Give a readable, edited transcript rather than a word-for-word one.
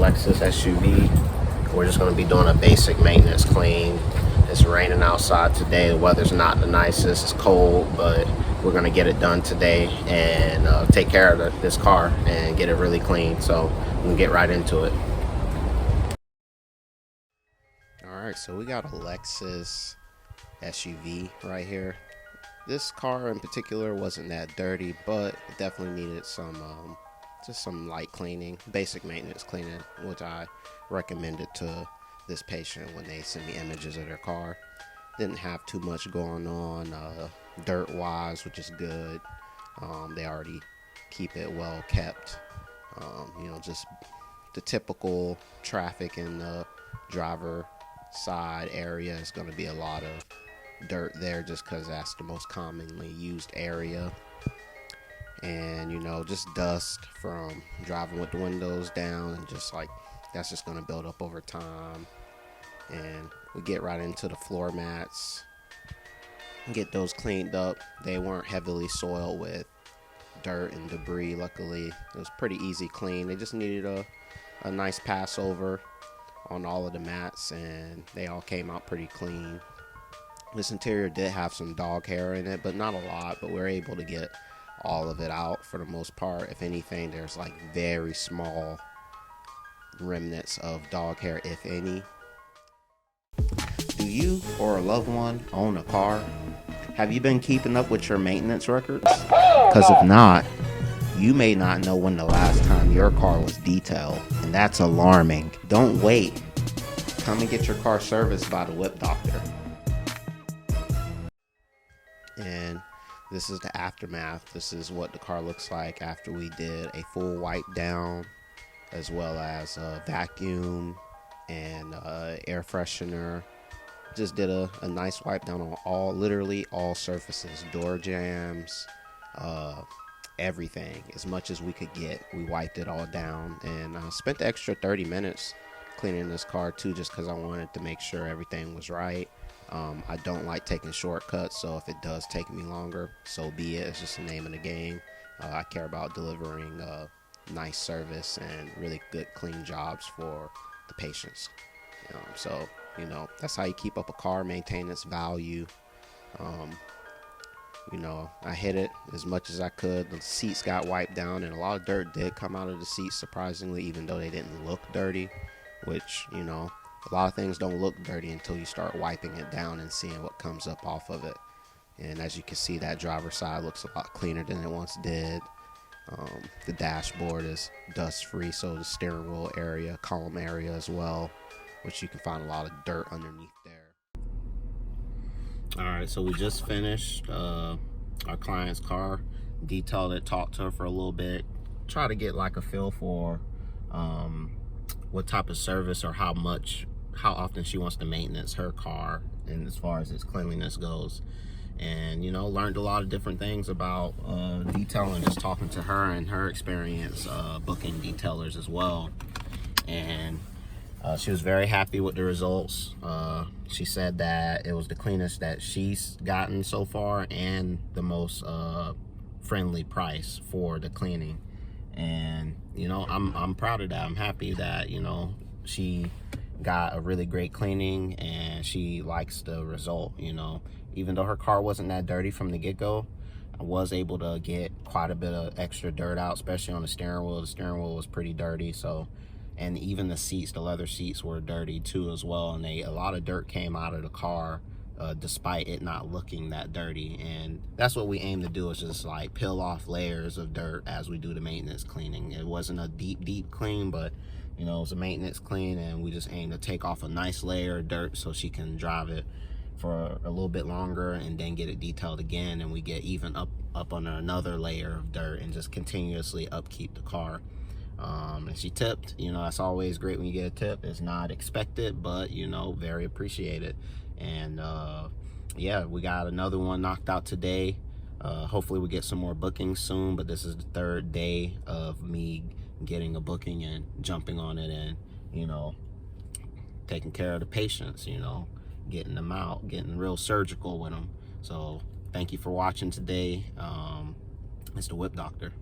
Lexus SUV. We're just going to be doing a basic maintenance clean. It's raining outside today. The weather's not the nicest. It's cold, but we're going to get it done today and take care of this car and get it really clean. So we'll get right into it. All right, so we got a Lexus SUV right here. This car in particular wasn't that dirty, but it definitely needed some just some light cleaning, basic maintenance cleaning, which I recommended to this patient when they sent me images of their car. Didn't have too much going on dirt wise, which is good. They already keep it well kept. Just the typical traffic in the driver side area is going to be a lot of dirt there, just because that's the most commonly used area. And just dust from driving with the windows down, and just like that's just going to build up over time. And we get right into the floor mats, get those cleaned up. They weren't heavily soiled with dirt and debris. Luckily it was pretty easy clean. They just needed a nice pass over on all of the mats, and they all came out pretty clean. This interior did have some dog hair in it, but not a lot, but we're able to get all of it out for the most part. If anything, there's like very small remnants of dog hair, if any. Do you or a loved one own a car? Have you been keeping up with your maintenance records? Because if not, you may not know when the last time your car was detailed, and that's alarming. Don't wait. Come and get your car serviced by the Whip Doctor. And this is the aftermath. This is what the car looks like after we did a full wipe down, as well as a vacuum and air freshener. Just did a nice wipe down on literally all surfaces, door jambs, everything, as much as we could get. We wiped it all down, and spent the extra 30 minutes cleaning this car too, just because I wanted to make sure everything was right. I don't like taking shortcuts, so if it does take me longer, so be it. It's just the name of the game. I care about delivering nice service and really good clean jobs for the patients. So that's how you keep up a car, maintain its value. I hit it as much as I could. The seats got wiped down, and a lot of dirt did come out of the seats, surprisingly, even though they didn't look dirty, which, a lot of things don't look dirty until you start wiping it down and seeing what comes up off of it. And as you can see, that driver's side looks a lot cleaner than it once did. The dashboard is dust free, so the steering wheel area, column area as well, which you can find a lot of dirt underneath there. All right, so we just finished our client's car, detailed it, talked to her for a little bit, try to get like a feel for what type of service or how often she wants to maintenance her car, and as far as its cleanliness goes. And learned a lot of different things about detailing, just talking to her and her experience booking detailers as well. And she was very happy with the results. She said that it was the cleanest that she's gotten so far, and the most friendly price for the cleaning. And I'm proud of that. I'm happy that she got a really great cleaning and she likes the result. Even though her car wasn't that dirty from the get-go, I was able to get quite a bit of extra dirt out, especially on the steering wheel. The steering wheel was pretty dirty, and even the seats, the leather seats, were dirty too as well, and a lot of dirt came out of the car despite it not looking that dirty. And that's what we aim to do, is just like peel off layers of dirt as we do the maintenance cleaning. It wasn't a deep clean, but it was a maintenance clean, and we just aim to take off a nice layer of dirt so she can drive it for a little bit longer and then get it detailed again, and we get even up under another layer of dirt and just continuously upkeep the car. And she tipped. That's always great when you get a tip. It's not expected, but very appreciated. And yeah, we got another one knocked out today. Hopefully we get some more bookings soon, but this is the third day of me getting a booking and jumping on it, and taking care of the patients, getting them out, getting real surgical with them. So thank you for watching today. It's the Whip Doctor.